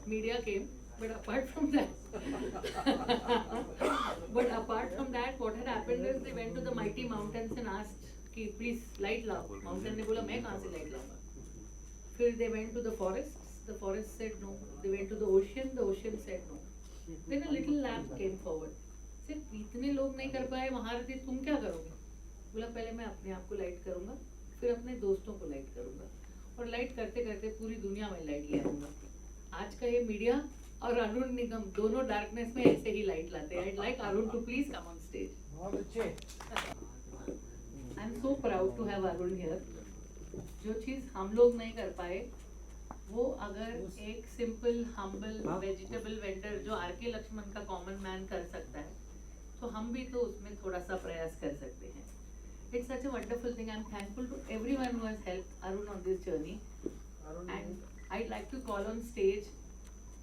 media came, but apart from that, what had happened is they went to the mighty mountains and asked कि please light लाओ. Mountain ने बोला मैं कहाँ से light लाऊंगा. फिर they went to the forests. The forest said no. They went to the ocean. The ocean said no. Then a little lamp came forward. सिर्फ इतने लोग नहीं कर पाए महारथी, तुम क्या करोगे? बोला पहले मैं अपने आप को लाइट करूंगा, फिर अपने दोस्तों को लाइट करूंगा, और लाइट करते करते पूरी दुनिया में लाइट ले आऊंगा. आज का ये मीडिया और अरुण निगम दोनों डार्कनेस में ऐसे ही लाइट लाते हैं. I'd like Arun to please come on stage. बहुत अच्छे. I'm so proud to have Arun here. जो चीज़ हम लोग नहीं कर पाए वो अगर एक सिंपल हम्बल वेजिटेबल वेंडर जो आर के लक्ष्मण का कॉमन मैन कर सकता है, तो हम भी तो उसमें थोड़ा सा प्रयास कर सकते हैं. It's such a wonderful thing. I'm thankful to everyone who has helped Arun on this journey. And I'd like to call on stage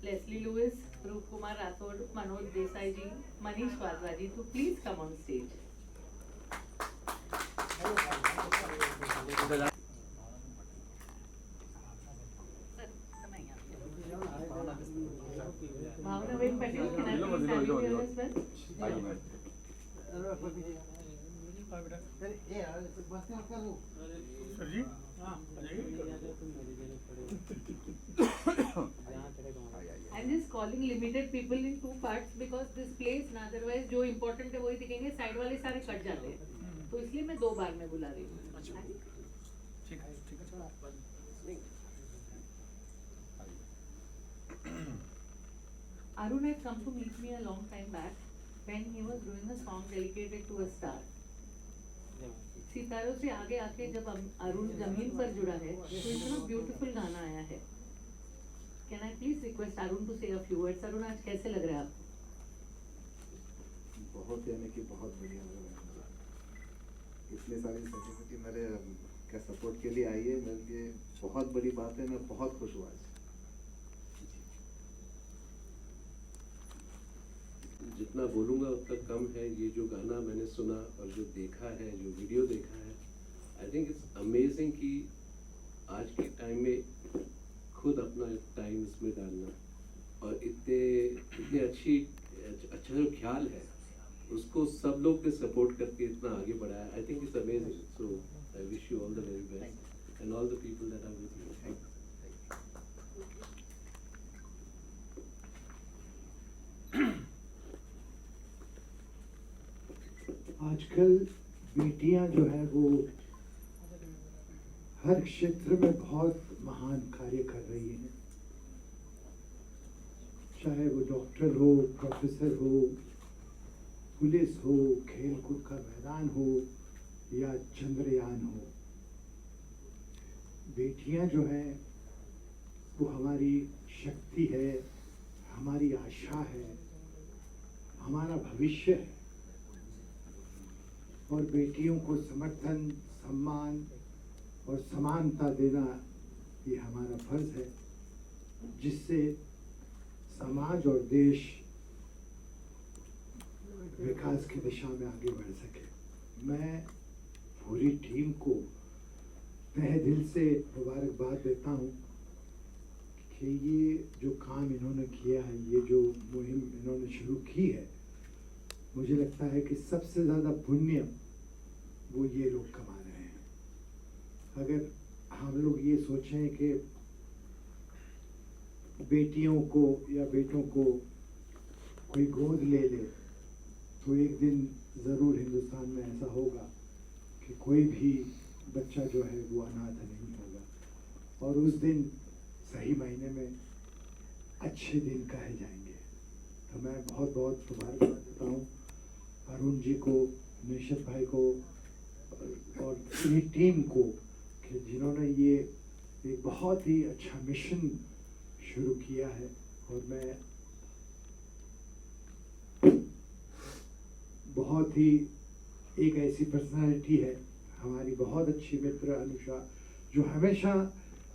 Leslie Lewis, Roop Kumar Rathod, Manoj Desai ji, Manish Wadhwa ji to please come on stage. Bhavna Bain Patel, can I please have you here as well? Sir ji I'm just calling limited people in two parts because this place ना otherwise जो important है वही दिखेंगे, side वाले सारे cut जाते हैं, तो इसलिए मैं 2 बार में बुला रही हूँ. ठीक है. Arun had come to meet me a long time back when he was doing a song dedicated to a star. सितारों से आगे आके जब अरुण जमीन पर जुड़ा है तो इतना ब्यूटीफुल गाना आया है. Can I please request Arun to say a few words? Arun, आज कैसे लग रहा है आपको? बहुत यानी कि बहुत बढ़िया लग रहा है मुझे. इतनी सारी सर्टिफिकेट मेरे क्या सपोर्ट के लिए आई है, मेरे लिए बहुत बड़ी बात है. मैं बहुत खुश हुआ आज. जितना बोलूँगा उतना कम है. ये जो गाना मैंने सुना और जो देखा है, जो वीडियो देखा है, आई थिंक इट्स अमेजिंग कि आज के टाइम में खुद अपना टाइम इसमें डालना और इतने अच्छा जो ख्याल है उसको सब लोग ने सपोर्ट करके इतना आगे बढ़ाया. I think it's amazing. So I wish you all the very best and all the people that are with you. Thank you. आजकल बेटियां जो है वो हर क्षेत्र में बहुत महान कार्य कर रही हैं. चाहे वो डॉक्टर हो, प्रोफेसर हो, पुलिस हो, खेल कूद का मैदान हो या चंद्रयान हो. बेटियां जो हैं वो हमारी शक्ति है, हमारी आशा है, हमारा भविष्य है. और बेटियों को समर्थन, सम्मान और समानता देना ये हमारा फर्ज है, जिससे समाज और देश विकास की दिशा में आगे बढ़ सके. मैं पूरी टीम को तहे दिल से मुबारकबाद देता हूँ कि ये जो काम इन्होंने किया है, ये जो मुहिम इन्होंने शुरू की है, मुझे लगता है कि सबसे ज़्यादा पुण्य वो ये लोग कमा रहे हैं. अगर हम लोग ये सोचें कि बेटियों को या बेटों को कोई गोद ले ले, तो एक दिन ज़रूर हिंदुस्तान में ऐसा होगा कि कोई भी बच्चा जो है वो अनाथ नहीं होगा. और उस दिन सही मायने में अच्छे दिन कहे जाएंगे. तो मैं बहुत बहुत मुबारकबाद देता हूँ अरुण जी को, निशित भाई को और पूरी टीम को कि जिन्होंने ये एक बहुत ही अच्छा मिशन शुरू किया है. और मैं बहुत ही एक ऐसी पर्सनालिटी है हमारी बहुत अच्छी मित्र अनुषा, जो हमेशा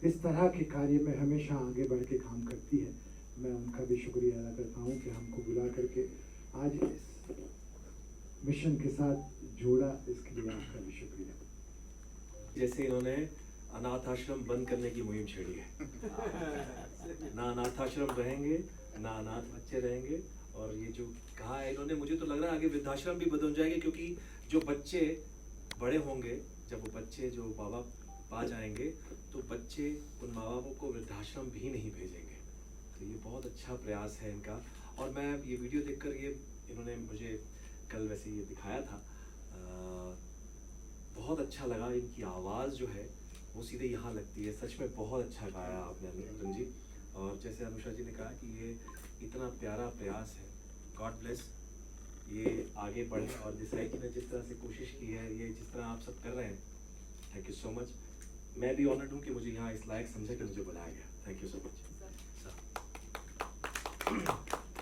इस तरह के कार्य में हमेशा आगे बढ़ के काम करती है. मैं उनका भी शुक्रिया अदा करता हूँ कि हमको बुला करके आज इस मिशन के साथ जोड़ा, इसके लिए आपका भी शुक्रिया. जैसे इन्होंने अनाथ आश्रम बंद करने की मुहिम छेड़ी है। ना अनाथ आश्रम रहेंगे, ना अनाथ बच्चे रहेंगे। और ये जो कहा है इन्होंने, मुझे तो लग रहा है आगे वृद्धाश्रम भी बदल जाएंगे, क्योंकि जो बच्चे बड़े होंगे, जब वो बच्चे जो माँ बाप पा जाएंगे, तो बच्चे उन माँ बापों को वृद्धाश्रम भी नहीं भेजेंगे। तो ये बहुत अच्छा प्रयास है इनका। और मैं ये वीडियो देखकर, ये इन्होंने मुझे कल वैसे ये दिखाया था, बहुत अच्छा लगा। इनकी आवाज़ जो है वो सीधे यहाँ लगती है। सच में बहुत अच्छा गाया आपने अनुराग जी। और जैसे अनुषा जी ने कहा कि ये इतना प्यारा प्रयास है, गॉड ब्लेस, ये आगे बढ़े। और दिसाई जी ने जिस तरह से कोशिश की है, ये जिस तरह आप सब कर रहे हैं, थैंक यू सो मच। मैं भी ऑनर्ड हूँ कि मुझे यहाँ इस लायक समझे कि मुझे बुलाया गया। Thank you so much.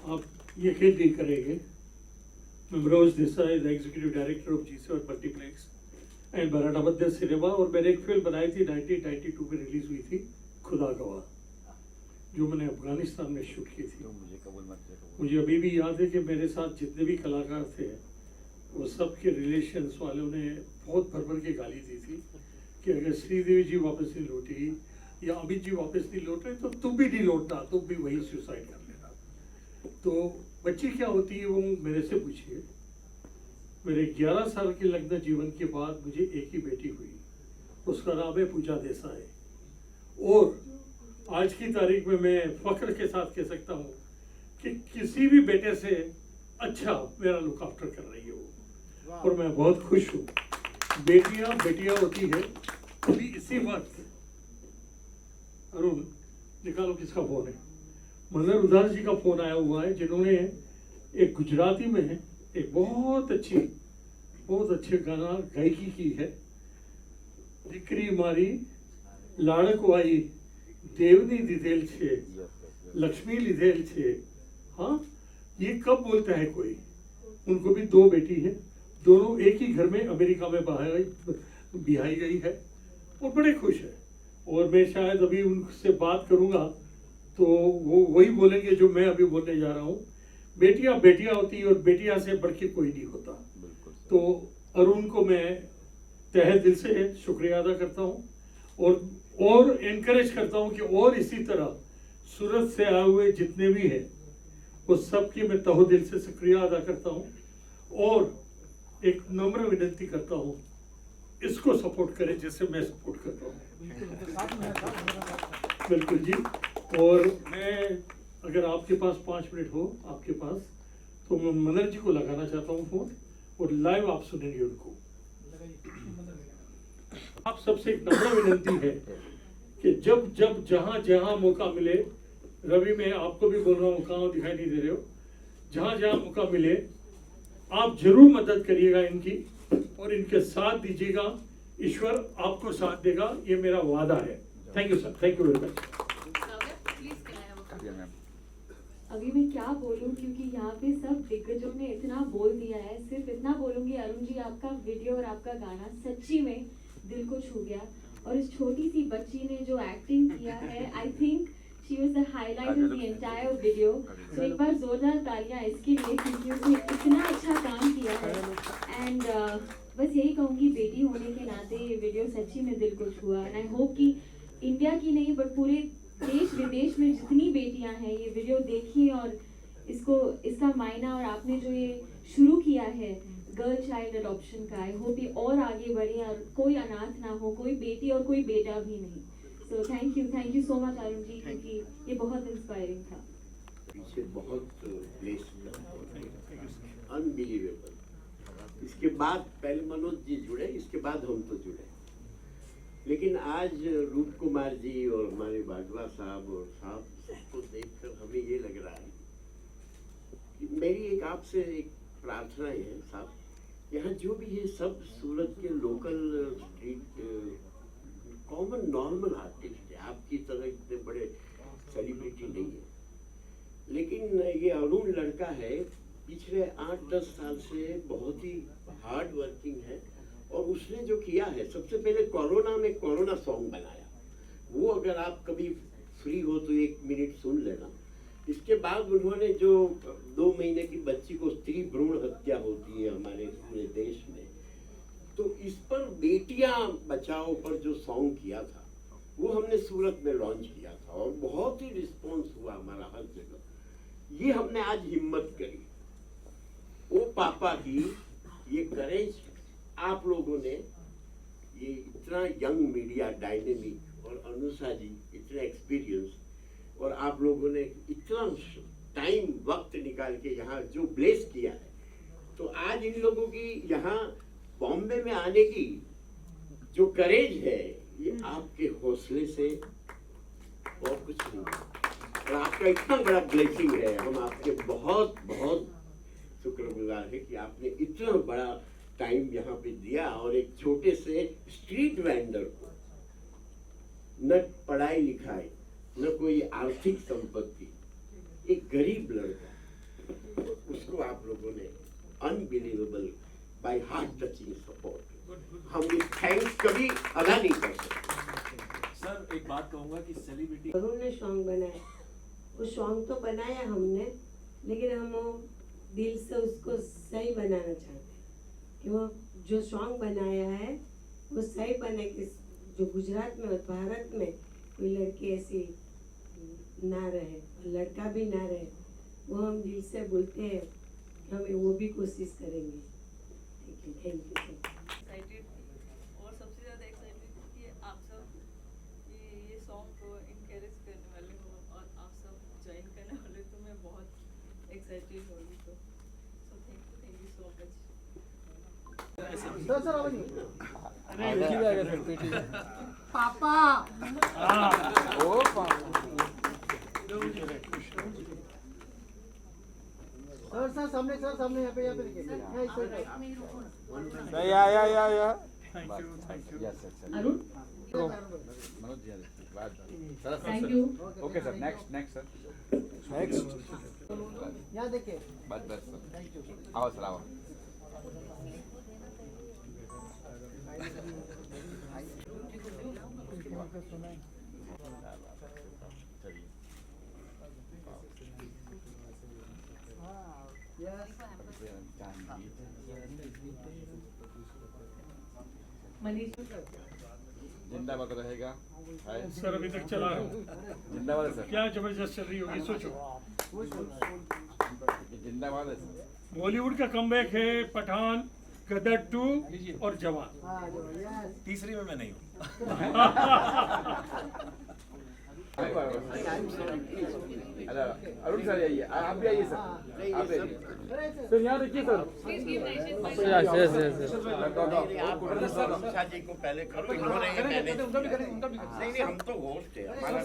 आप यकीन नहीं करेंगे, Manoj Desai, the executive director of G seven multiplex and बराड़ा मध्य सिनेमा, और मैंने एक फिल्म बनाई थी 1992 में रिलीज हुई थी, खुदा गवाह, जो मैंने अफगानिस्तान में शूट की थी। मुझे अभी भी याद है कि मेरे साथ जितने भी कलाकार थे, वो सब के रिलेशंस वालों ने बहुत भर के गाली दी थी कि अगर श्रीदेवी जी वापस नहीं लौटी या अमित जी वापस नहीं लौट रहे, तो तुम भी नहीं लौटना, तुम भी वही सुसाइड कर लेना। तो बच्ची क्या होती है वो मेरे से पूछिए। मेरे 11 साल के लग्न जीवन के बाद मुझे एक ही बेटी हुई, उसका नाम है पूजा देसाई। और आज की तारीख में मैं फख्र के साथ कह सकता हूँ कि किसी भी बेटे से अच्छा मेरा लुक आफ्टर कर रही है वो, और मैं बहुत खुश हूँ। बेटियां बेटियां होती है। अभी इसी वक्त अरुण निकालो किसका फोन है, मनर उदास जी का फोन आया हुआ है, जिन्होंने एक गुजराती में एक बहुत अच्छे गाना गायकी की है। दिकरी मारी लाड़को आई देवनी दिधेल छे लक्ष्मी लिधेल छे। हाँ, ये कब बोलता है कोई? उनको भी 2 बेटी है, दोनों एक ही घर में अमेरिका में बिहाई गई है और बड़े खुश है। और मैं शायद अभी उनसे बात करूंगा तो वो वही बोलेंगे जो मैं अभी बोलने जा रहा हूँ। बेटियां बेटियां होती है और बेटियां से बढ़ के कोई नहीं होता। तो अरुण को मैं तहे दिल से शुक्रिया अदा करता हूँ और एनकरेज करता हूँ कि और इसी तरह सूरत से आए हुए जितने भी हैं वो सबकी मैं तहे दिल से शुक्रिया अदा करता हूँ और एक नम्र विनती करता हूँ, इसको सपोर्ट करें जैसे मैं सपोर्ट करता हूँ। बिल्कुल जी। और मैं, अगर आपके पास 5 मिनट हो आपके पास, तो मैं मनर जी को लगाना चाहता हूँ फोन और लाइव आप सुनेंगे उनको। आप सबसे एक नम्र विनती है कि जब जब जहाँ जहाँ मौका मिले, रवि मैं आपको भी बोल रहा हूँ, कहाँ दिखाई नहीं दे रहे हो, जहाँ जहाँ मौका मिले आप जरूर मदद करिएगा इनकी और इनके साथ दीजिएगा। ईश्वर आपको साथ देगा, ये मेरा वादा है। Thank you sir, thank you very much. अभी मैं क्या बोलूं, क्योंकि यहाँ पे सब दिग्गजों ने इतना बोल दिया है। सिर्फ इतना बोलूंगी, अरुण जी आपका वीडियो और आपका गाना सच्ची में दिल को छू गया। और इस छोटी सी बच्ची ने जो एक्टिंग किया है, I think she was the highlight in the entire video. तो एक बार जोरदार तालियां इसके लिए, क्योंकि उसने इतना अच्छा काम किया है। एंड बस यही कहूँगी, बेटी होने के नाते ये वीडियो सच्ची में दिल को छुआ। एंड आई होप कि इंडिया की नहीं बट पूरे देश विदेश में जितनी बेटियां हैं ये वीडियो देखिए और इसका मायना, और आपने जो ये शुरू किया है गर्ल चाइल्ड अडॉप्शन का, आई होप ये और आगे बढ़े और कोई अनाथ ना हो, कोई बेटी और कोई बेटा भी नहीं। So thank you so much Arun ji, क्योंकि ये बहुत इंस्पायरिंग था। पीछे बहुत अनबिलीवेबल। इसके बाद पहले मनोज जी जुड़े, इसके बाद हम तो जुड़े, लेकिन आज रूप कुमार जी और हमारे बाजवा साहब और साहब सबको देखकर हमें ये लग रहा है कि मेरी एक आपसे एक प्रार्थना है साहब, यहाँ जो भी है सब सूरत के local street common normal artist है, आपकी तरह इतने बड़े सेलिब्रिटी नहीं है, लेकिन ये अरुण लड़का है, पिछले 8-10 साल से बहुत ही हार्ड वर्किंग है। और उसने जो किया है, सबसे पहले कोरोना में कोरोना सॉन्ग बनाया, वो अगर आप कभी फ्री हो तो 1 मिनट सुन लेना। इसके बाद उन्होंने जो 2 महीने की बच्ची को स्त्री भ्रूण हत्या होती है हमारे पूरे देश में, तो इस पर बेटियां बचाओ पर जो सॉन्ग किया था वो हमने सूरत में लॉन्च किया था और बहुत ही रिस्पॉन्स हुआ हमारा हर जगह। ये हमने आज हिम्मत करी, वो पापा की ये करेज, आप लोगों ने ये इतना यंग मीडिया डायनेमिक और अनुषा जी इतना एक्सपीरियंस, और आप लोगों ने इतना टाइम वक्त निकाल के यहाँ जो ब्लेस किया है, तो आज इन लोगों की यहाँ बॉम्बे में आने की जो करेज है, ये आपके हौसले से और कुछ नहीं, और आपका इतना बड़ा ब्लेसिंग है। हम आपके बहुत बहुत शुक्रगुजार है कि आपने इतना बड़ा टाइम यहाँ पे दिया, और एक छोटे से स्ट्रीट वेंडर को न पढ़ाई लिखाई न कोई आर्थिक संपत्ति, एक गरीब लड़का, उसको आप लोगों ने unbelievable by heart touching support, हम ये थैंक्स कभी अदा नहीं कर सकते। सर एक बात कहूंगा कि सेलिब्रिटी अरुण ने सॉन्ग बनाया, वो सॉन्ग तो बनाया हमने, लेकिन हम वो दिल से उसको सही बनाना चाहते हैं कि वो जो सॉन्ग बनाया है वो सही बने, कि जो गुजरात में और भारत में कोई लड़की ऐसी ना रहे और लड़का भी ना रहे, वो हम दिल से बोलते हैं कि हम वो भी कोशिश करेंगे। थैंक यू एक्साइटेड थी, और सबसे ज़्यादा एक्साइटेड थी कि आप सब ये सॉन्ग को इनकरेज करने वाले हो और आप सब ज्वाइन करने वाले, तो मैं बहुत एक्साइटेड हो रही। तो थैंक यू सो मच। पापा सर सामने यहाँ पे देखिए। Arun, thank you. Okay sir, next sir, यहाँ देखिए। बस सर, आओ सर, आओ। मनीष जिंदाबाद रहेगा। सर अभी तक चला रहा हूँ, जिंदाबाद है सर, क्या जबरदस्त चल रही होगी सोचो। जिंदाबाद है सर। बॉलीवुड का कमबैक है पठान, गदर 2 और जवान। तीसरी में मैं नहीं हूँ। अरुण सर आइए, आप भी आइए सर, आप भी आइए सर यहाँ देखिए सर। अनुषा जी को पहले करो, इन्होंने ये मैनेज नहीं, हम तो होस्ट है हमारा।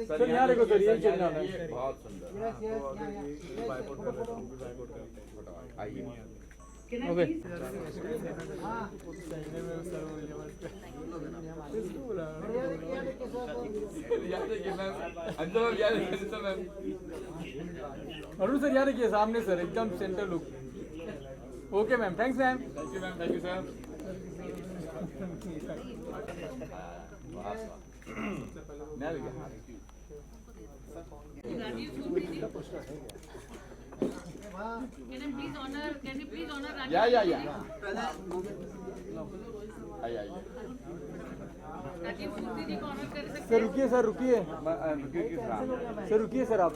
सर यहाँ देखो सर, ये चलना है, बहुत सुंदर। आइए। Can I please? Arun sir यहाँ देखिए सामने सर, एकदम centre look. Okay ma'am, thanks ma'am. Thank you ma'am, thank you sir. Can I please honor? Can you please honor Rajesh? या आइए। राजीव मूर्ति जी को ऑनर कर सकते सर रुकिए सर, रुकिए सर रुकिए सर, आप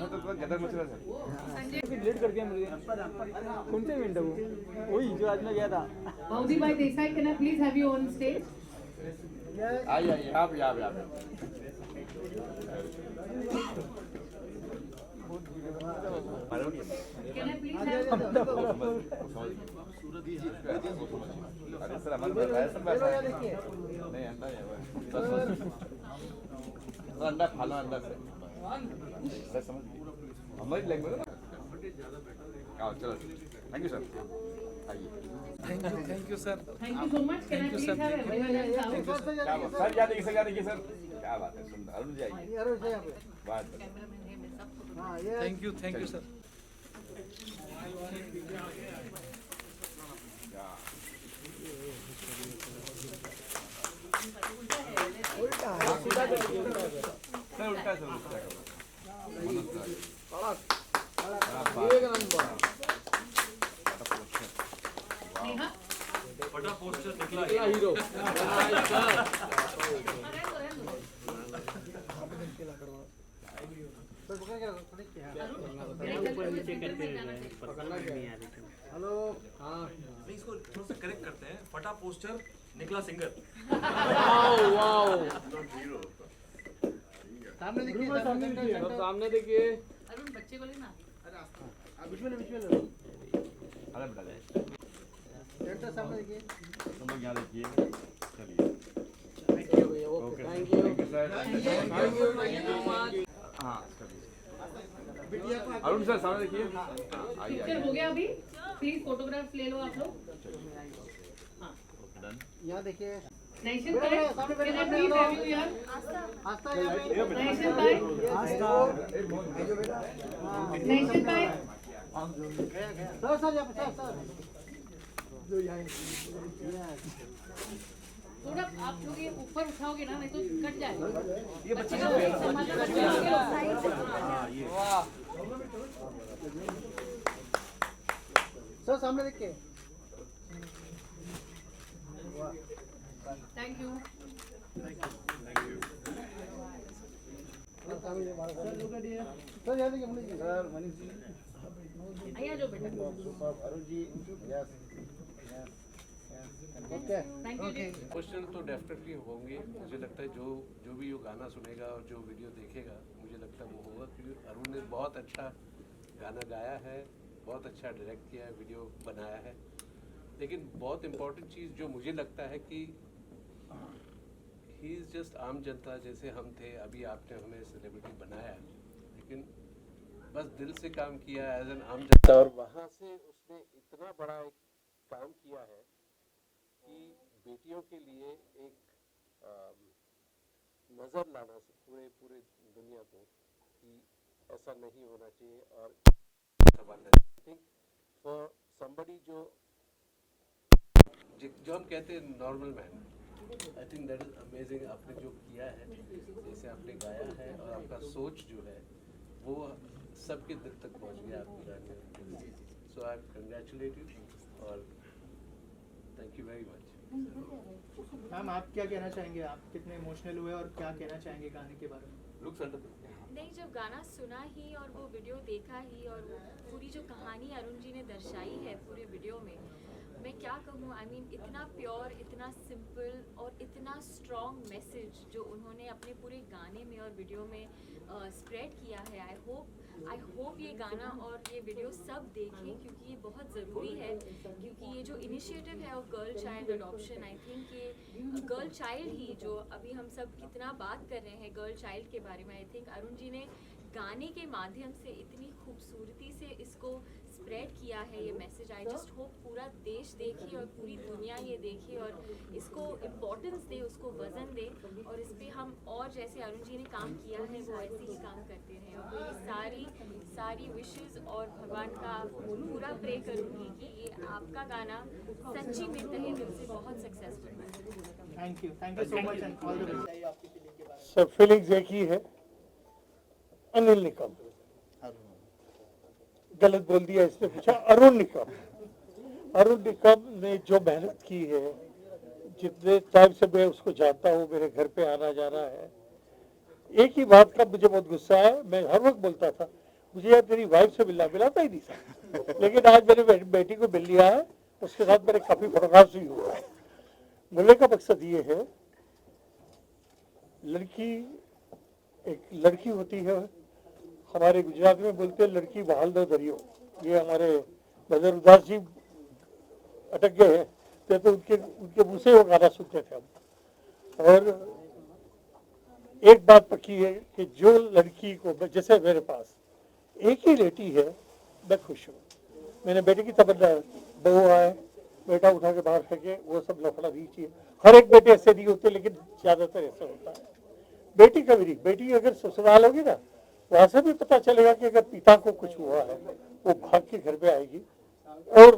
हो तो गदर मचला सर। संजय लेट कर दिया मुझे। कौन से इवेंट है वो? वही जो आज मैं गया था। Baudi bhai Desai, can I please have you on stage? आइए, आप Can I please have? अरे सर हमारे पास है सब बैठा है। नहीं अंडा है बस, अंडा खा लो अंडा से, सर समझ गए हमारी लैंग्वेज ना। आओ चलो, थैंक यू सर, आइए। Thank you sir. Thank you so much. Can I please have everyone else out? क्या बात सर, क्या देखिए सर, क्या बात है, सुंदर। अरुण जी आइए, बात थैंक यू सर। सर उल्टा सर, उल्टा करो। फटा पोस्टर निकला हीरो हेलो हाँ नहीं इसको थोड़ा सा करेक्ट करते हैं फटा पोस्टर निकला सिंगर सामने देखिए सामने देखिए अरुण बच्चे को लेना अरे बेटा सेंटर सामने देखिए तुम लोग यहाँ देखिए चलिए thank you okay thank you हाँ अरुण सर सामने देखिए आइए पिक्चर हो गया अभी प्लीज फोटोग्राफ ले लो आप लोग यहाँ देखिए नैशन भाई can I please have you here? Nation भाई नैशन भाई सर थोड़ा आप लोग ये ऊपर उठाओगे ना नहीं तो कट जाएगा ये बच्चे का वेट संभालना वाह सर सामने देखिए थैंक यू सर यहाँ देखिए मनीष जी सर मनीष जी आइए जो बेटा Arun ji yes okay thank you ji question तो डेफिनेटली होंगे। मुझे लगता है जो भी ये गाना सुनेगा और जो वीडियो देखेगा मुझे लगता है वो होगा, क्योंकि अरुण ने बहुत अच्छा गाना गाया है, बहुत अच्छा डायरेक्ट किया है, वीडियो बनाया है। लेकिन बहुत इम्पोर्टेंट चीज़ जो मुझे लगता है कि ही इज़ जस्ट आम जनता जैसे हम थे। अभी आपने हमें सेलिब्रिटी बनाया लेकिन बस दिल से काम किया एज एन आम जनता, और वहाँ से उसने इतना बड़ा एक काम किया है कि बेटियों के लिए एक नज़र लाना से पूरे दुनिया को कि ऐसा नहीं होना चाहिए और फॉर समबडी जो हम कहते हैं normal man, I think that is amazing. आपने जो किया है, जैसे आपने गाया है और आपका सोच जो है वो सबके दिल तक पहुंच गया आपके गाने। सो आई कंग्रेचुलेट यू और thank you very much. Ma'am आप क्या कहना चाहेंगे, आप कितने इमोशनल हुए और क्या कहना चाहेंगे गाने के बारे में? लुक सेंटर नहीं, जब गाना सुना ही और वो वीडियो देखा ही और वो पूरी जो कहानी अरुण जी ने दर्शाई है पूरे वीडियो में, मैं क्या कहूँ, आई मीन इतना प्योर, इतना सिंपल और इतना स्ट्रॉन्ग मैसेज जो उन्होंने अपने पूरे गाने में और वीडियो में स्प्रेड किया है। आई होप ये गाना और ये वीडियो सब देखें, क्योंकि ये बहुत ज़रूरी है। क्योंकि ये जो इनिशिएटिव है of girl child adoption, I think ये गर्ल चाइल्ड ही जो अभी हम सब कितना बात कर रहे हैं गर्ल चाइल्ड के बारे में, आई थिंक अरुण जी ने गाने के माध्यम से इतनी खूबसूरती से इसको स्प्रेड किया है ये मैसेज। आई जस्ट होप पूरा देश देखे और पूरी दुनिया ये देखे और इसको इम्पोर्टेंस दे, उसको वजन दे, और इस पर हम और जैसे अरुण जी ने काम किया है वो ऐसे ही काम करते रहें। और मेरी सारी विशेस और भगवान का पूरा प्रे करूँगी कि ये आपका गाना सच्ची में तहे दिल से बहुत सक्सेसफुल है। Thank you so much and all the best. आपकी फीलिंग के बारे में सब फीलिंग्स एक ही है। अनिल निकम गलत बोल दिया, इसने पूछा अरुण निकम ने जो मेहनत की है, जितने टाइम से मैं उसको जानता हूँ, मेरे घर पे आना जाना है। एक ही बात का मुझे बहुत गुस्सा है, मैं हर वक्त बोलता था मुझे यार तेरी वाइफ से मिलाता ही नहीं था, लेकिन आज मेरे बेटी को मिल लिया है, उसके साथ मेरे काफी फोटोग्राफ्स भी हुआ है। बोलने का मकसद ये है, एक लड़की होती है, हमारे गुजरात में बोलते हैं लड़की बहाल दो दरियो। ये हमारे नजर उदास जी अटक गए हैं, तो उनके मुंह से वो गाना सुनते थे हम। और एक बात पक्की है कि जो लड़की को, जैसे मेरे पास एक ही बेटी है, मैं खुश हूँ। मैंने बेटे की तमन्ना, बहू आए बेटा उठा के बाहर फेंके, वो सब लफड़ा नहीं चाहिए। हर एक बेटे ऐसे नहीं होते, लेकिन ज्यादातर ऐसा होता है। बेटी कभी नहीं, बेटी अगर ससुराल होगी ना, वहां से भी पता चलेगा कि अगर पिता को कुछ हुआ है वो भाग के घर पे आएगी, और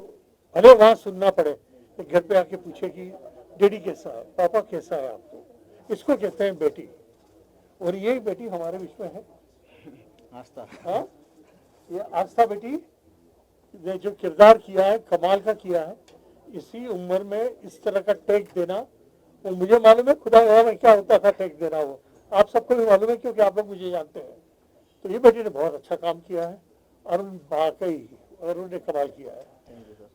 भले वहां सुनना पड़े, तो घर पे आके पूछेगी डैडी कैसा है, पापा कैसा है आपको। इसको कहते हैं बेटी। और ये बेटी हमारे बीच में है, आस्था। हाँ, ये आस्था बेटी ने जो किरदार किया है, कमाल का किया है। इसी उम्र में इस तरह का टेक देना, और मुझे मालूम है खुदा में क्या होता था टेक देना, वो आप सबको भी मालूम है क्योंकि आप लोग मुझे जानते हैं। तो ये बेटी ने बहुत अच्छा काम किया है, अरुण वाकई अरुण ने कमाल किया है।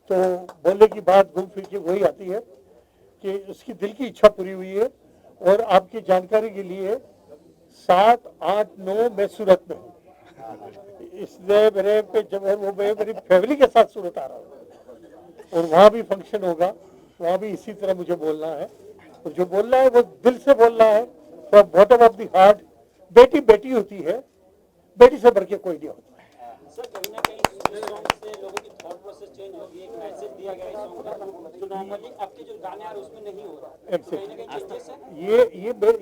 तो बोलने की बात घूम फिर के वही आती है कि उसकी दिल की इच्छा पूरी हुई है। और आपकी जानकारी के लिए 7, 8, 9 मैं सूरत में हूँ, इसलिए मेरे पे जब वो मैं मेरी फैमिली के साथ सूरत आ रहा हूँ और वहाँ भी फंक्शन होगा, वहाँ भी इसी तरह मुझे बोलना है। और जो बोलना है वो दिल से बोलना है, from bottom of the heart. बेटी बेटी होती है, बेटी से बढ़ के कोई नहीं होता। सर कहीं ना कहीं सॉन्ग से लोगों की थॉट प्रोसेस चेंज होगी, एक मैसेज दिया गया है सॉन्ग का जो नॉर्मली आपके जो गाने आ रहे उसमें नहीं हो रहा, कहीं ना कहीं चेंजेस है।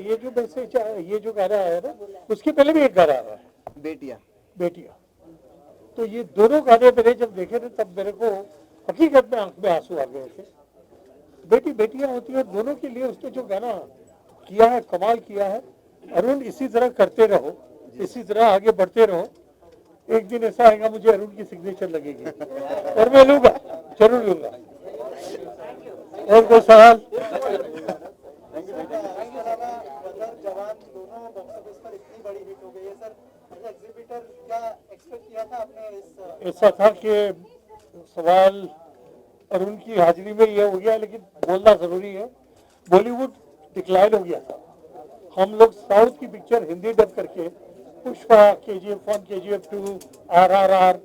ये जो मैसेज, ये जो गाना आया ना, उसके पहले भी एक गाना आया है बेटियां बेटियां। तो ये दोनों गाने मैंने जब देखे थे तब मेरे को हकीकत में आंख में आंसू आ गए थे। बेटी बेटियां होती है, दोनों के लिए उसने जो गाना किया है, कमाल किया है। अरुण इसी तरह करते रहो, इसी तरह आगे बढ़ते रहो। एक दिन ऐसा आएगा मुझे अरुण की सिग्नेचर लगेगी और मैं लूंगा, जरूर लूंगा। और कोई सवाल? जवान दोनों बॉक्स ऑफिस पर इतनी बड़ी हिट हो गई है सर, एज एग्जीबिटर क्या एक्सपेक्ट किया था आपने इस? ऐसा था कि सवाल अरुण की हाजिरी में ये हो गया, लेकिन बोलना जरूरी है। बॉलीवुड डिक्लाइन हो गया था। हम लोग साउथ की पिक्चर हिंदी डब करके पुष्पा, KGF 1, KGF 2, RRR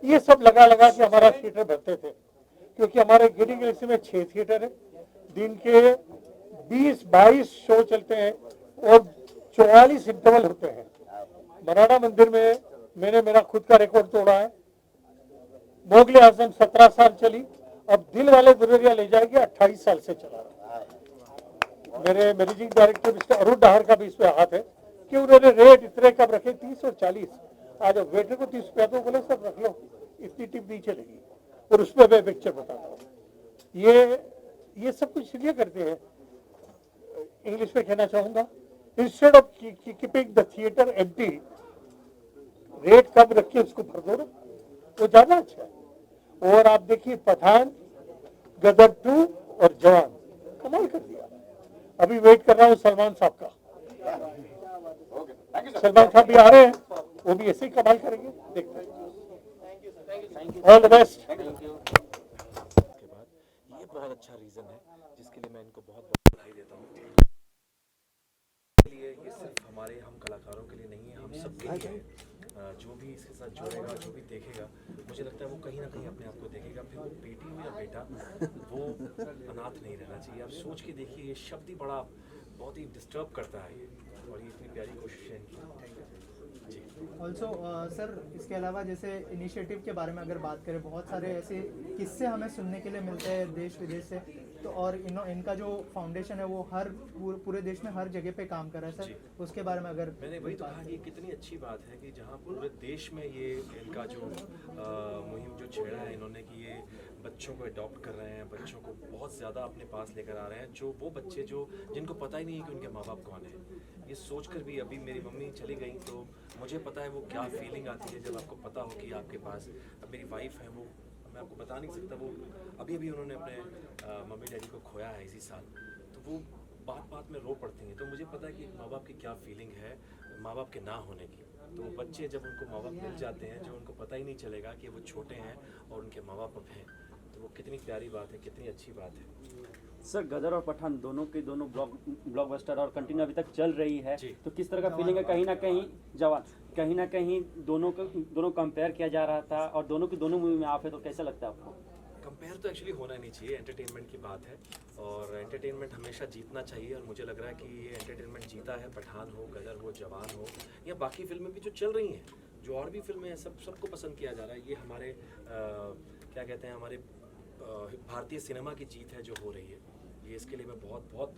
ये सब लगा लगा के हमारा थिएटर भरते थे, क्योंकि हमारे गिरिंग गैलेक्सी में 6 थिएटर है, दिन के 20-22 शो चलते हैं और 44 इंटरवल होते हैं। मराठा मंदिर में मैंने मेरा खुद का रिकॉर्ड तोड़ा है। मोगले आजम 17 साल चली, अब दिल वाले दुल्हनिया ले जाएंगे 28 साल से चला रहा है। मेरे मैनेजिंग डायरेक्टर मिस्टर अरुण डाहर का भी इसमें हाथ है कि उन्होंने रेट इतने कम रखे, 30 और 40। आज वेटर को 30 रुपया तो बोले सर रख लो, इतनी टिप नहीं चलेगी। और उसमें मैं पिक्चर बताता हूँ। ये सब कुछ इसलिए करते हैं, इंग्लिश में कहना चाहूंगा, instead of keeping the theatre empty, rate कम रख के उसको भर दो ना, वो ज्यादा अच्छा है। और आप देखिए पठान, गदर 2 और जवान कमाल कर दिया। अभी वेट कर रहा हूँ सलमान साहब का। सलमान साहब भी आ रहे हैं, वो भी ऐसे ही कमाल करेंगे, देखते हैं। All the best. के बाद ये बहुत अच्छा रीज़न है जिसके लिए मैं इनको बहुत बहुत बधाई देता हूँ। लिए ये सिर्फ हमारे हम कलाकारों के लिए नहीं है, हम सबके लिए है। जो भी इसके साथ जुड़ेगा, जो भी देखेगा, मुझे लगता है वो कहीं ना कहीं अपने आप को देखेगा। फिर वो बेटी हो या बेटा, वो अनाथ नहीं रहना चाहिए। आप सोच के देखिए, ये शब्द ही बड़ा बहुत ही डिस्टर्ब करता है ये, और ये इतनी प्यारी कोशिश है इनकी जी। ऑल्सो सर इसके अलावा जैसे इनिशिएटिव के बारे में अगर बात करें, बहुत सारे ऐसे किस्से हमें सुनने के लिए मिलते हैं देश विदेश से, तो और इनका जो फाउंडेशन है वो हर पूरे देश में हर जगह पे काम कर रहा है सर, उसके बारे में अगर मैंने वही तो कहा कि कितनी अच्छी बात है कि जहाँ पूरे देश में ये इनका जो मुहिम जो छेड़ा है इन्होंने, कि ये बच्चों को अडॉप्ट कर रहे हैं, बच्चों को बहुत ज़्यादा अपने पास लेकर आ रहे हैं, जो वो बच्चे जो जिनको पता ही नहीं है कि उनके माँ बाप कौन है। ये सोचकर भी अभी मेरी मम्मी चली गई तो मुझे पता है वो क्या फीलिंग आती है जब आपको पता हो कि आपके पास अब मेरी वाइफ है, वो मैं आपको बता नहीं सकता, वो अभी अभी उन्होंने अपने मम्मी डैडी को खोया है इसी साल, तो वो बात बात में रो पड़ती हैं। तो मुझे पता है कि माँ बाप की क्या फीलिंग है माँ बाप के ना होने की। तो बच्चे जब उनको माँ बाप मिल जाते हैं, जो उनको पता ही नहीं चलेगा कि वो छोटे हैं और उनके माँ बाप अब हैं, तो वो कितनी प्यारी बात है, कितनी अच्छी बात है। सर गदर और पठान दोनों के दोनों ब्लॉकबस्टर और कंटिन्यू अभी तक चल रही है, तो किस तरह का फीलिंग है? कहीं ना कहीं जवान, कहीं ना कहीं दोनों कंपेयर किया जा रहा था और दोनों की दोनों मूवी में आप है, तो कैसा लगता है आपको? कंपेयर तो एक्चुअली होना नहीं चाहिए, एंटरटेनमेंट की बात है और एंटरटेनमेंट हमेशा जीतना चाहिए। और मुझे लग रहा है कि ये एंटरटेनमेंट जीता है, पठान हो, गदर हो, जवान हो या बाकी फिल्में भी जो चल रही हैं, जो और भी फिल्में हैं, सबको पसंद किया जा रहा है। ये हमारे क्या कहते हैं, हमारे भारतीय सिनेमा की जीत है जो हो रही है। ये इसके लिए मैं बहुत बहुत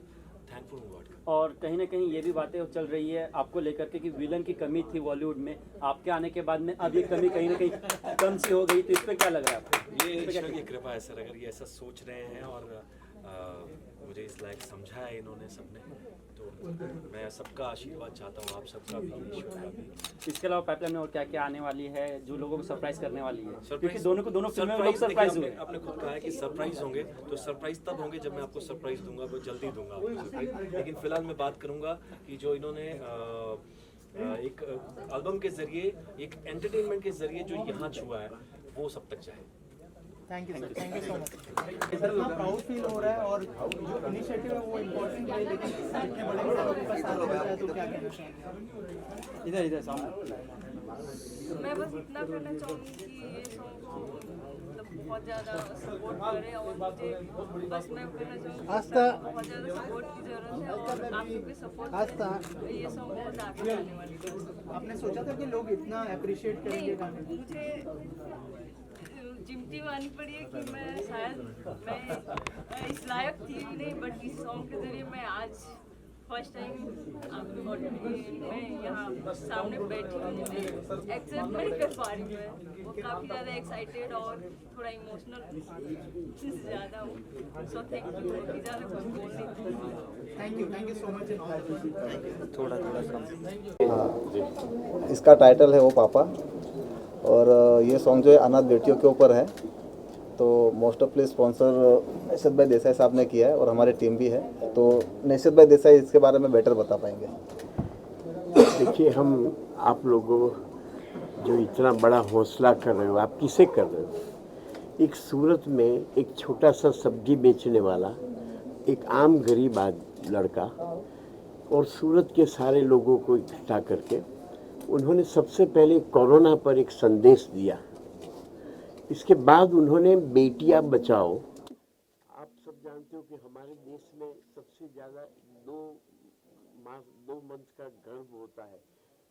थैंकफुल हूँ गॉड का। और कहीं ना कहीं ये भी बातें चल रही है आपको लेकर के कि विलन की कमी थी बॉलीवुड में, आपके आने के बाद में अब ये कमी कहीं ना कहीं कम सी हो गई, तो इस पर क्या लग रहा है आपको? ये ईश्वर की कृपा है सर, अगर ये ऐसा सोच रहे हैं और मुझे इस इस लायक समझा है इन्होंने सबने, तो मैं सबका आशीर्वाद चाहता हूँ, आप सबका भी, ईश्वर का भी। इसके अलावा पाइपलाइन में और क्या क्या आने वाली है जो लोगों को सरप्राइज करने वाली है? क्योंकि सरप्राइज दोनों को दोनों फिल्में में लोग सरप्राइज हुए। आपने खुद कहा है कि सरप्राइज होंगे, तो सरप्राइज तब होंगे जब मैं आपको सरप्राइज दूंगा, वो जल्दी दूंगा आपको सरप्राइज। लेकिन फिलहाल मैं बात करूंगा कि जो इन्होंने एक एल्बम के जरिए, एक एंटरटेनमेंट के जरिए जो यहाँ छुआ है, वो सब तक जाए। Thank you sir, thank you so much. इतना प्राउड फील हो रहा है और जो इनिशिएटिव है वो इम्पोर्टेंट है, लेकिन इतने बड़े बड़े लोगों का साथ मिलता है तो क्या कहना चाहेंगे? इधर सामने मैं बस इतना कहना चाहूँगी कि ये सॉन्ग को मतलब बहुत ज़्यादा सपोर्ट करें, और मुझे बस मैं कहना चाहूँगी बहुत ज़्यादा सपोर्ट की ज़रूरत है, और आप सबके सपोर्ट से ये सॉन्ग बहुत आगे जाने वाली है। आपने सोचा था कि लोग इतना अप्रिशिएट करेंगे गाने? मुझे चिमटी माननी पड़ी है कि मैं शायद मैं इस लायक थी भी नहीं, बट इस सॉन्ग के जरिए मैं आज फर्स्ट टाइम मैं यहाँ सामने बैठी हूँ, मुझे एक्सेप्ट नहीं कर पा रही मैं, वो काफ़ी ज़्यादा एक्साइटेड और थोड़ा इमोशनल ज़्यादा हूँ। सो थैंक यू, ज़्यादा कुछ बोल नहीं। Thank you so much in all. थोड़ा इसका टाइटल है ओ पापा, और ये सॉन्ग जो है अनाथ बेटियों के ऊपर है। तो मोस्ट ऑफ प्ले स्पॉन्सर नैशत भाई देसाई साहब ने किया है और हमारी टीम भी है। तो नैशत भाई देसाई इसके बारे में बेटर बता पाएंगे। देखिए, हम आप लोगों जो इतना बड़ा हौसला कर रहे हो, आप किसे कर रहे हो? एक सूरत में एक छोटा सा सब्जी बेचने वाला, एक आम गरीब लड़का, और सूरत के सारे लोगों को इकट्ठा करके उन्होंने सबसे पहले कोरोना पर एक संदेश दिया। इसके बाद उन्होंने बेटियां बचाओ। आप सब जानते हो कि हमारे देश में सबसे ज़्यादा 2 मंथ का गर्भ होता है,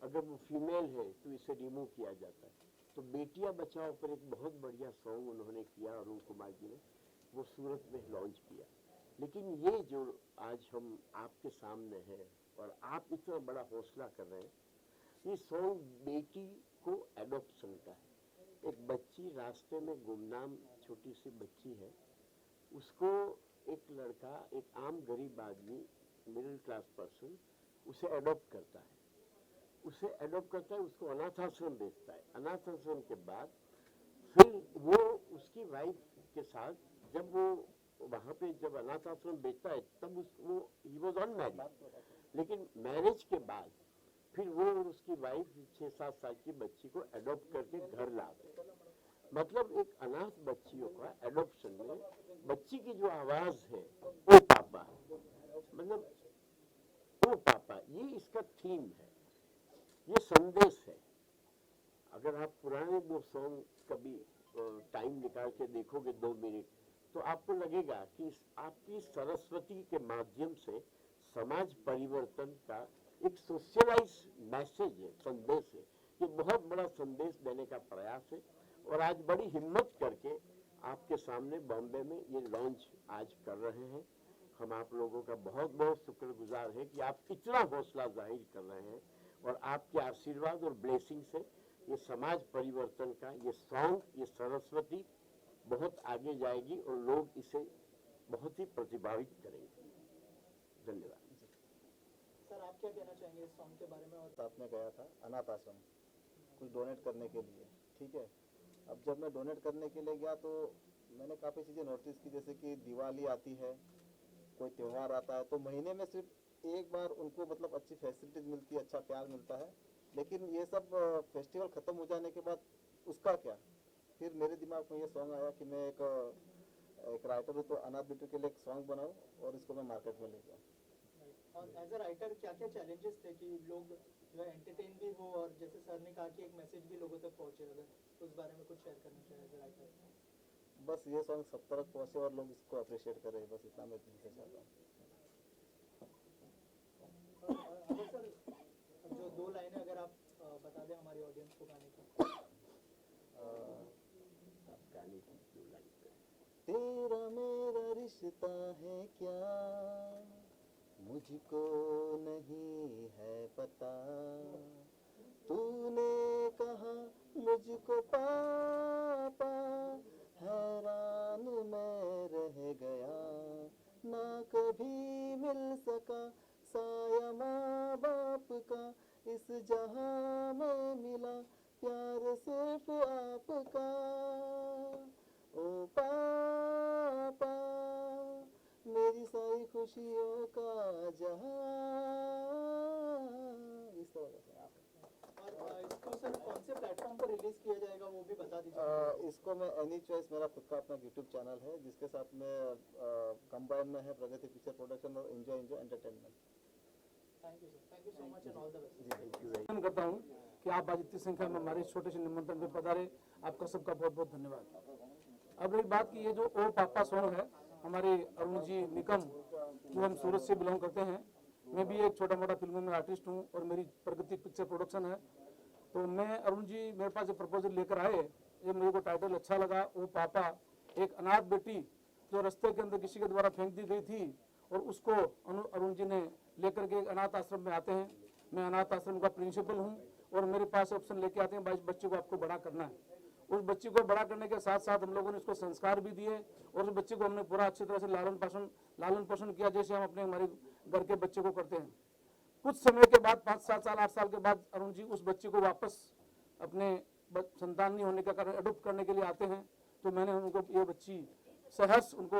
अगर वो फीमेल है तो इसे रिमूव किया जाता है। तो बेटियां बचाओ पर एक बहुत बढ़िया सॉन्ग उन्होंने किया, अरुण कुमार जी ने, वो सूरत में लॉन्च किया। लेकिन ये जो आज हम आपके सामने हैं और आप इतना बड़ा हौसला कर रहे हैं, ये सॉन्ग बेटी को एडॉप्शन का है। एक बच्ची रास्ते में गुमनाम छोटी सी बच्ची है, उसको एक लड़का, एक आम गरीब आदमी, मिडिल क्लास पर्सन उसे एडॉप्ट करता है, उसको अनाथ आश्रम भेजता है। अनाथ आश्रम के बाद फिर वो उसकी वाइफ के साथ, जब वो वहाँ पे जब अनाथ आश्रम भेजता है तब वो ही वॉज अनमैरिड, लेकिन मैरिज के बाद फिर वो और उसकी वाइफ 6-7 साल की बच्ची को एडॉप्ट करके घर ला गए। मतलब एक अनाथ बच्चियों का एडॉप्शन में बच्ची की जो आवाज है ओ पापा, मतलब ओ पापा, ये इसका थीम है, ये संदेश है। अगर आप पुराने 2 सॉन्ग कभी टाइम निकाल के देखोगे 2 मिनट, तो आपको लगेगा कि आपकी सरस्वती के माध्यम से समाज परिवर्तन का एक सोशलाइज मैसेज है, संदेश है। ये बहुत बड़ा संदेश देने का प्रयास है, और आज बड़ी हिम्मत करके आपके सामने बॉम्बे में ये लॉन्च आज कर रहे हैं। हम आप लोगों का बहुत बहुत शुक्रगुजार हैं कि आप इतना हौसला जाहिर कर रहे हैं, और आपके आशीर्वाद और ब्लेसिंग से ये समाज परिवर्तन का ये सॉन्ग, ये सरस्वती बहुत आगे जाएगी और लोग इसे बहुत ही प्रतिभावित करेंगे। धन्यवाद। सर, आप क्या कहना चाहेंगे इस सॉन्ग के बारे में? और साथ में गया था अनाथ आश्रम कुछ डोनेट करने के लिए, ठीक है। अब जब मैं डोनेट करने के लिए गया तो मैंने काफ़ी चीज़ें नोटिस की, जैसे कि दिवाली आती है, कोई त्यौहार आता है, तो महीने में सिर्फ एक बार उनको मतलब अच्छी फैसिलिटीज मिलती है, अच्छा प्यार मिलता है। लेकिन ये सब फेस्टिवल ख़त्म हो जाने के बाद उसका क्या? फिर मेरे दिमाग में ये सॉन्ग आया कि मैं एक राइटर हूँ, तो अनाथ बेटियों के लिए एक सॉन्ग बनाऊँ और इसको मैं मार्केट में ले जाऊँ। और एज अ राइटर क्या क्या चैलेंजेस थे कि लोग जो है एंटरटेन भी हो, और जैसे सर ने कहा कि एक मैसेज भी लोगों तक पहुंचे, अगर उस बारे में कुछ शेयर करना चाहिए एज अ राइटर? बस ये सॉन्ग सब तक पहुँचे और लोग इसको अप्रिशिएट करें, बस इतना मैं दिल से चाहता हूँ। अगर सर जो 2 लाइनें अगर आप बता दें हमारी ऑडियंस को गाने की। तेरा मेरा रिश्ता है क्या, मुझको नहीं है पता, तूने कहा मुझको पापा, हैरान मैं रह गया, ना कभी मिल सका साया माँ बाप का, इस जहां में मिला प्यार सिर्फ आपका। ओ पापा मेरी सारी खुशियों का जहां। इस तरह से और इसको सर कौन से प्लेटफॉर्म पर रिलीज किया जाएगा वो भी बता दीजिए। इसको मैं एनी चॉइस, मेरा खुद का अपना यूट्यूब चैनल है जिसके साथ में कंबाइन में है प्रगति पिक्चर प्रोडक्शन और enjoy entertainment. Thank you sir, thank you so much and all the best. मैं करता हूँ कि आप आज इतनी संख्या में हमारे छोटे से निमंत्रण पे पधारे, आपका सबका बहुत बहुत धन्यवाद। अब एक बात की, ये जो ओ पापा सॉन्ग है हमारे अरुण जी निकम, जो हम सूरत से बिलोंग करते हैं, मैं भी एक छोटा मोटा फिल्मों में आर्टिस्ट हूँ और मेरी प्रगति पिक्चर प्रोडक्शन है। तो मैं अरुण जी मेरे पास एक प्रपोजल लेकर आए, ये मेरे को टाइटल अच्छा लगा, ओ पापा। एक अनाथ बेटी जो रास्ते के अंदर किसी के द्वारा फेंक दी गई थी और उसको अरुण जी ने लेकर के अनाथ आश्रम में आते हैं। मैं अनाथ आश्रम का प्रिंसिपल हूँ और मेरे पास ऑप्शन लेके आते हैं, भाई बच्चे को आपको बड़ा करना है। उस बच्चे को बड़ा करने के साथ साथ हम लोगों ने उसको संस्कार भी दिए और उस बच्चे को हमने पूरा अच्छी तरह से लालन पोषण किया, जैसे हम अपने हमारे घर के बच्चे को करते हैं। कुछ समय के बाद 5, 7 साल 8 साल के बाद अरुण जी उस बच्चे को वापस अपने संतान नहीं होने के कारण अडॉप्ट करने के लिए आते हैं। तो मैंने उनको ये बच्ची सहर्ष उनको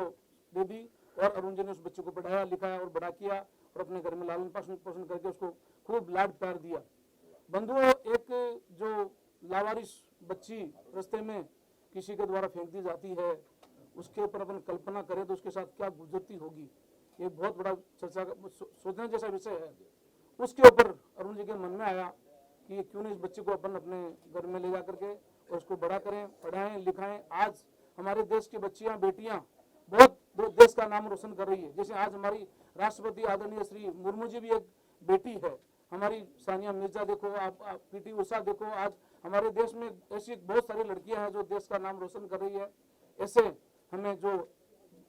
दे दी और अरुण जी ने उस बच्चे को पढ़ाया लिखाया और बड़ा किया और अपने घर में लालन पोषण करके उसको खूब लाड प्यार दिया। बंधुओं, एक जो लावारिस बच्ची रास्ते में किसी के द्वारा फेंक दी जाती है, उसके ऊपर अपन कल्पना करें तो उसके साथ क्या गुजरती होगी, ये बहुत बड़ा चर्चा सोचने जैसा विषय है। उसके ऊपर अरुण जी के मन में आया कि क्यों नहीं इस बच्चे को अपन अपने घर में ले जा करके और उसको बड़ा करें, पढ़ाएं लिखाएं। आज हमारे देश की बच्चियां बेटियां बहुत देश का नाम रोशन कर रही है। जैसे आज हमारी राष्ट्रपति आदरणीय श्री मुर्मू जी भी एक बेटी है, हमारी सानिया मिर्जा देखो, आप पीटी उषा देखो। आज हमारे देश में ऐसी बहुत सारी लड़कियां हैं जो देश का नाम रोशन कर रही है। ऐसे हमें जो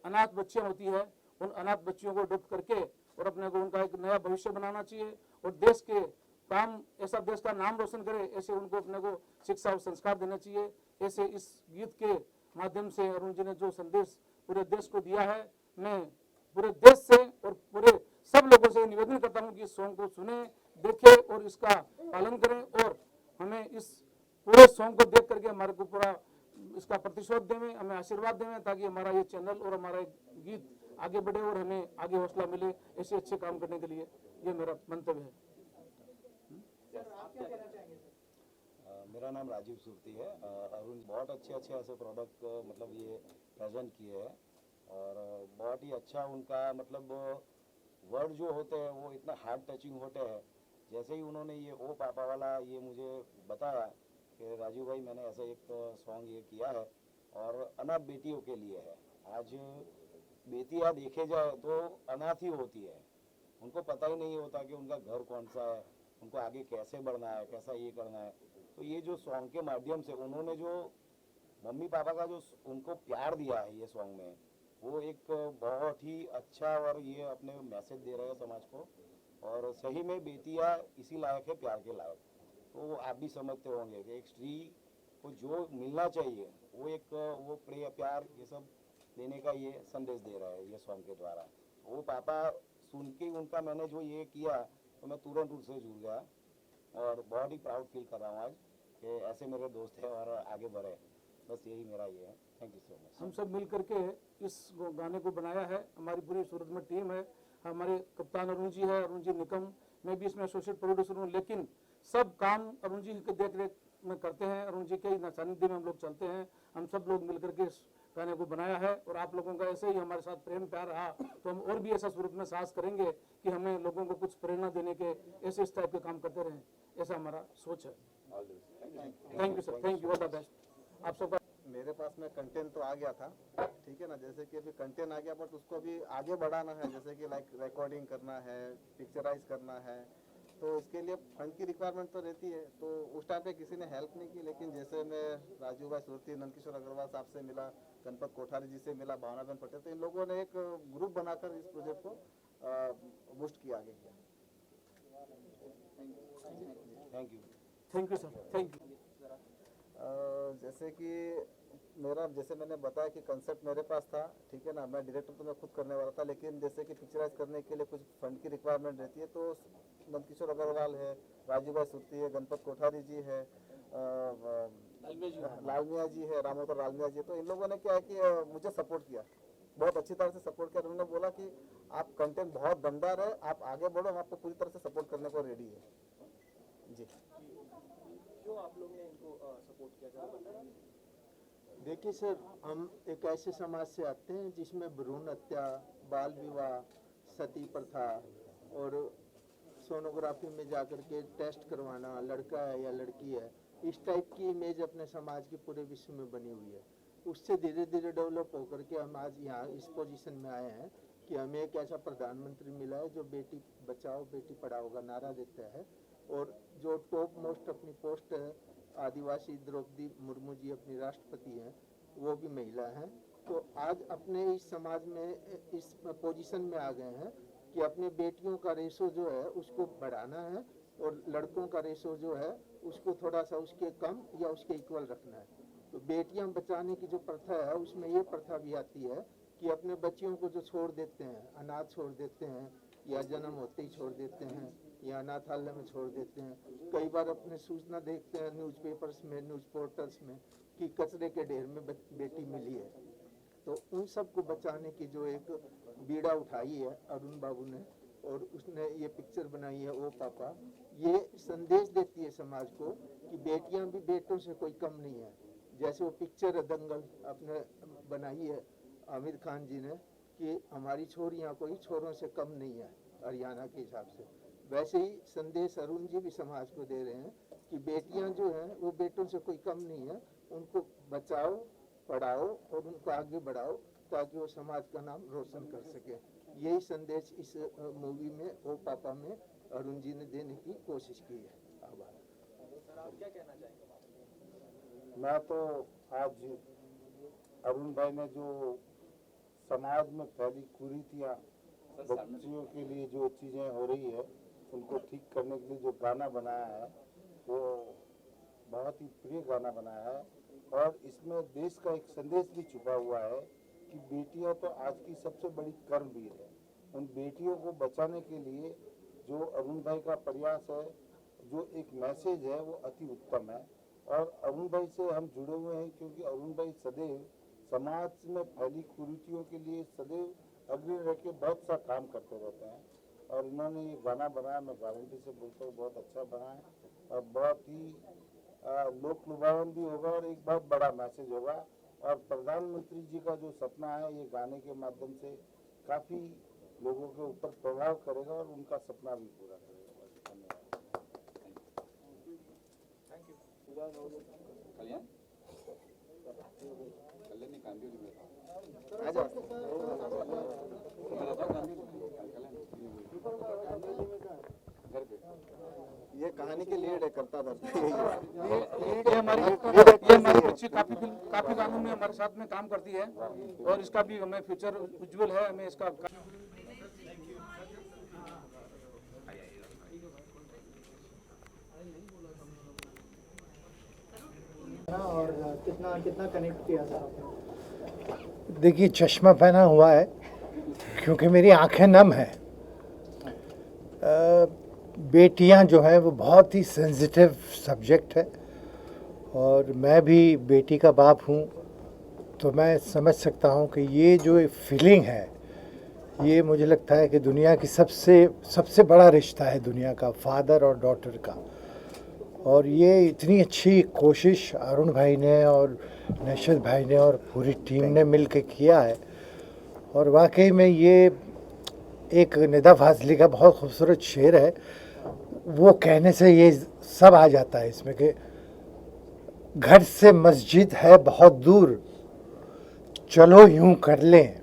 अनाथ बच्चियां होती है उन अनाथ बच्चियों को अडॉप्ट करके और अपने को उनका एक नया भविष्य बनाना चाहिए और देश के काम ऐसा देश का नाम रोशन करे, ऐसे उनको अपने को शिक्षा और संस्कार देना चाहिए। ऐसे इस गीत के माध्यम से अरुण जी ने जो संदेश पूरे देश को दिया है, मैं पूरे देश से और पूरे सब लोगों से निवेदन करता हूं कि इस सॉन्ग को सुने, देखें और इसका पालन करें और हमें इस पूरे सॉन्ग को देख करके हमारे को पूरा इसका प्रतिशोध देवें, हमें आशीर्वाद देवें, ताकि हमारा ये चैनल और हमारा गीत आगे बढ़े और हमें आगे हौसला मिले ऐसे अच्छे काम करने के लिए। ये मेरा मंतव्य है। मेरा नाम राजीव सुरती है। अरुण बहुत अच्छे ऐसे प्रोडक्ट मतलब ये प्रेजेंट किए हैं और बहुत ही अच्छा उनका मतलब वर्ड जो होते हैं वो इतना हार्ट टचिंग होते हैं। जैसे ही उन्होंने ये ओ पापा वाला ये मुझे बताया कि राजीव भाई मैंने ऐसा एक सॉन्ग ये किया है और अनाथ बेटियों के लिए है। आज बेटियां देखे जाए तो अनाथ ही होती है, उनको पता ही नहीं होता कि उनका घर कौन सा है, उनको आगे कैसे बढ़ना है, कैसा ये करना है। तो ये जो सॉन्ग के माध्यम से उन्होंने जो मम्मी पापा का जो उनको प्यार दिया है ये सॉन्ग में, वो एक बहुत ही अच्छा और ये अपने मैसेज दे रहे हैं समाज को। और सही में बेटियां इसी लायक है, प्यार के लायक। तो आप भी समझते होंगे कि एक स्त्री को जो मिलना चाहिए वो एक वो प्यार ये सब देने का ये संदेश दे रहा है ये सॉन्ग के द्वारा। वो पापा सुन के उनका मैंने जो ये किया तो मैं तुरंत उससे जुड़ गया और बहुत ही प्राउड फील कर रहा हूँ आज कि ऐसे मेरे दोस्त हैं और आगे बढ़े। बस यही मेरा ये है। Thank you so much. हम सब मिल करके इस गाने को बनाया है, हमारी पूरी सूरत में टीम है, हमारे कप्तान अरुण जी है, अरुण जी निकम, मैं भी इसमें एसोसिएट प्रोड्यूसर हूँ, लेकिन सब काम अरुण जी के देख रेख में करते हैं। अरुण जी के सानिध्य में हम लोग चलते हैं। हम सब लोग मिलकर के इस गाने को बनाया है और आप लोगों का ऐसे ही हमारे साथ प्रेम प्यार रहा तो हम और भी ऐसा सूरत में साहस करेंगे कि हमें लोगों को कुछ प्रेरणा देने के ऐसे इस टाइप के काम करते रहें, ऐसा हमारा सोच है। Thank you sir, thank you, all the best. आप सबका मेरे पास में कंटेंट तो आ गया था, ठीक है ना, जैसे कि अभी कंटेंट आ गया बट उसको अभी आगे बढ़ाना है, जैसे कि लाइक रिकॉर्डिंग करना है, पिक्चराइज करना है, तो इसके लिए फंड की रिक्वायरमेंट तो रहती है। तो उस टाइम पे किसी ने हेल्प नहीं की, लेकिन जैसे मैं राजू भाई सुरती, नंदकिशोर अग्रवाल साहब से मिला, गणपत कोठारी जी से मिला, भावनाबेन पटेल, तो इन लोगों ने एक ग्रुप बनाकर इस प्रोजेक्ट को बूस्ट किया आगे किया। Thank you. Thank you sir, thank you. जैसे कि मेरा जैसे मैंने बताया कि कंसेप्ट मेरे पास था, ठीक है ना, मैं डायरेक्टर तो मैं खुद करने वाला था, लेकिन जैसे कि पिक्चराइज करने के लिए कुछ फंड की रिक्वायरमेंट रहती है, तो नंदकिशोर अग्रवाल है, राजू भाई सुरती है, गणपत कोठारी जी है, लालमिया जी है, रामोदर लालमिया जी है, तो इन लोगों ने क्या है कि मुझे सपोर्ट किया, बहुत अच्छी तरह से सपोर्ट किया। उन्होंने बोला कि आप कंटेंट बहुत दमदार है, आप आगे बढ़ो, हम आपको पूरी तरह से सपोर्ट करने को रेडी है जी। क्यों आप लोग ने इनको सपोर्ट किया? देखिए सर, हम एक ऐसे समाज से आते हैं जिसमें भ्रूण हत्या, बाल विवाह, सती प्रथा और सोनोग्राफी में जाकर के टेस्ट करवाना, लड़का है या लड़की है, इस टाइप की इमेज अपने समाज की पूरे विश्व में बनी हुई है। उससे धीरे धीरे डेवलप होकर के हम आज यहाँ इस पोजीशन में आए हैं कि हमें एक ऐसा प्रधानमंत्री मिला है जो बेटी बचाओ बेटी पढ़ाओ का नारा देता है, और जो टॉप मोस्ट अपनी पोस्ट है, आदिवासी द्रौपदी मुर्मू जी अपनी राष्ट्रपति हैं, वो भी महिला हैं। तो आज अपने इस समाज में इस पोजीशन में आ गए हैं कि अपने बेटियों का रेशो जो है उसको बढ़ाना है और लड़कों का रेशो जो है उसको थोड़ा सा उसके कम या उसके इक्वल रखना है। तो बेटियां बचाने की जो प्रथा है उसमें ये प्रथा भी आती है कि अपने बच्चियों को जो छोड़ देते हैं, अनाथ छोड़ देते हैं या जन्म होते ही छोड़ देते हैं या अनाथालय में छोड़ देते हैं। कई बार अपने सूचना देखते हैं न्यूज़पेपर्स में, न्यूज़ पोर्टल्स में कि कचरे के ढेर में बेटी मिली है। तो उन सब को बचाने की जो एक बीड़ा उठाई है अरुण बाबू ने, और उसने ये पिक्चर बनाई है ओ पापा, ये संदेश देती है समाज को कि बेटियां भी बेटों से कोई कम नहीं है। जैसे वो पिक्चर दंगल आपने बनाई है आमिर खान जी ने कि हमारी छोरियां कोई छोरों से कम नहीं है हरियाणा के हिसाब से, वैसे ही संदेश अरुण जी भी समाज को दे रहे हैं कि बेटियां जो हैं वो बेटों से कोई कम नहीं है, उनको बचाओ, पढ़ाओ और उनको आगे बढ़ाओ ताकि वो समाज का नाम रोशन कर सके। यही संदेश इस मूवी में ओ पापा में अरुण जी ने देने की कोशिश की है। आभार। सर आप क्या कहना चाहेंगे? मैं तो आज अरुण भाई ने जो समाज में फैली कुरीतियाँ, बच्चियों के लिए जो चीज़ें हो रही है उनको ठीक करने के लिए जो गाना बनाया है वो बहुत ही प्रिय गाना बनाया है, और इसमें देश का एक संदेश भी छुपा हुआ है कि बेटियां तो आज की सबसे बड़ी कर्मवीर है। उन बेटियों को बचाने के लिए जो अरुण भाई का प्रयास है, जो एक मैसेज है वो अति उत्तम है। और अरुण भाई से हम जुड़े हुए हैं क्योंकि अरुण भाई सदैव समाज में फैली कुरीतियों के लिए सदैव अग्रणी रह के बहुत सा काम करते रहते हैं, और इन्होंने ये गाना बनाया, मैं गारंटी से बोलता हूँ बहुत अच्छा बना है और बहुत ही लोक लुभावन भी होगा और एक बहुत बड़ा मैसेज होगा। और प्रधानमंत्री जी का जो सपना है ये गाने के माध्यम से काफ़ी लोगों के ऊपर प्रभाव करेगा और उनका सपना भी पूरा करेगा। कल्याण कल्याण कांदिवली में ये कहानी के लीड है, करता था ये हमारी बच्ची काफी गानों में हमारे साथ में काम करती है और इसका भी हमें फ्यूचर उज्जवल है। हमें इसका और कितना कनेक्ट किया सर आपने? देखिए, चश्मा पहना हुआ है क्योंकि मेरी आंखें नम हैं। बेटियां जो हैं वो बहुत ही सेंसिटिव सब्जेक्ट है, और मैं भी बेटी का बाप हूँ, तो मैं समझ सकता हूँ कि ये जो फीलिंग है ये मुझे लगता है कि दुनिया की सबसे बड़ा रिश्ता है दुनिया का, फादर और डॉटर का। और ये इतनी अच्छी कोशिश अरुण भाई ने और नशद भाई ने और पूरी टीम ने मिल के किया है, और वाकई में ये एक निदा फाजली का बहुत खूबसूरत शेर है। वो कहने से ये सब आ जाता है इसमें कि घर से मस्जिद है बहुत दूर, चलो यूं कर लें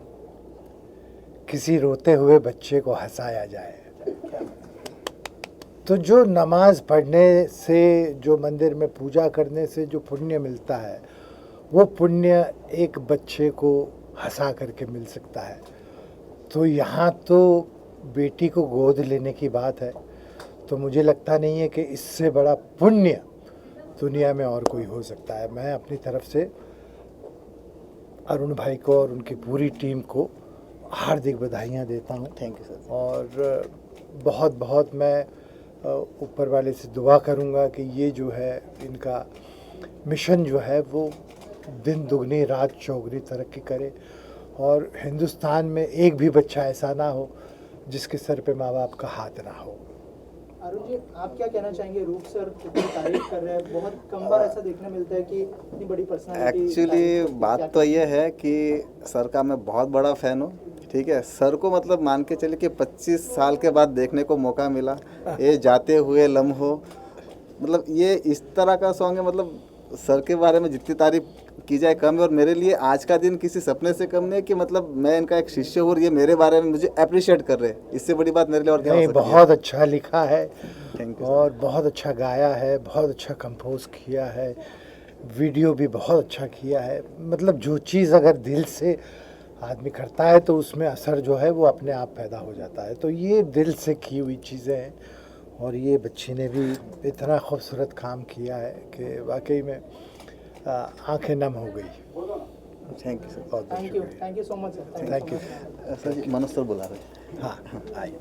किसी रोते हुए बच्चे को हंसाया जाए। तो जो नमाज पढ़ने से, जो मंदिर में पूजा करने से जो पुण्य मिलता है, वो पुण्य एक बच्चे को हंसा करके मिल सकता है। तो यहाँ तो बेटी को गोद लेने की बात है, तो मुझे लगता नहीं है कि इससे बड़ा पुण्य दुनिया में और कोई हो सकता है। मैं अपनी तरफ से अरुण भाई को और उनकी पूरी टीम को हार्दिक बधाइयाँ देता हूँ। Thank you sir. और बहुत बहुत मैं ऊपर वाले से दुआ करूँगा कि ये जो है इनका मिशन जो है वो दिन दुगनी रात चौगनी तरक्की करे और हिंदुस्तान में एक भी बच्चा ऐसा ना हो जिसके सर पे माँ बाप का हाथ ना हो। अरुण जी, आप क्या कहना चाहेंगे? रूप सर इतनी तारीफ कर रहे हैं, बहुत कम बार ऐसा देखने मिलता है कि इतनी बड़ी पर्सनालिटी। एक्चुअली बात तो ये है कि सर का मैं बहुत बड़ा फ़ैन हूँ, ठीक है। सर को मतलब मान के चलिए कि 25 साल के बाद देखने को मौका मिला, ये जाते हुए लम्हों, मतलब ये इस तरह का सॉन्ग है। मतलब सर के बारे में जितनी तारीफ की जाए कम है, और मेरे लिए आज का दिन किसी सपने से कम नहीं है कि मतलब मैं इनका एक शिष्य हूँ और ये मेरे बारे में मुझे अप्रिशिएट कर रहे हैं। इससे बड़ी बात मेरे लिए और क्या हो सकती है। बहुत अच्छा लिखा है, थैंक यू। और बहुत अच्छा गाया है, बहुत अच्छा कंपोज किया है, वीडियो भी बहुत अच्छा किया है। मतलब जो चीज़ अगर दिल से आदमी करता है तो उसमें असर जो है वो अपने आप पैदा हो जाता है। तो ये दिल से की हुई चीज़ें हैं और ये बच्ची ने भी इतना खूबसूरत काम किया है कि वाकई में आंखें नम हो गई। Thank you sir. बहुत बहुत शुक्रिया। Thank you so much sir. Thank you sir. Manoj sir बुला रहे हैं। हाँ आइए।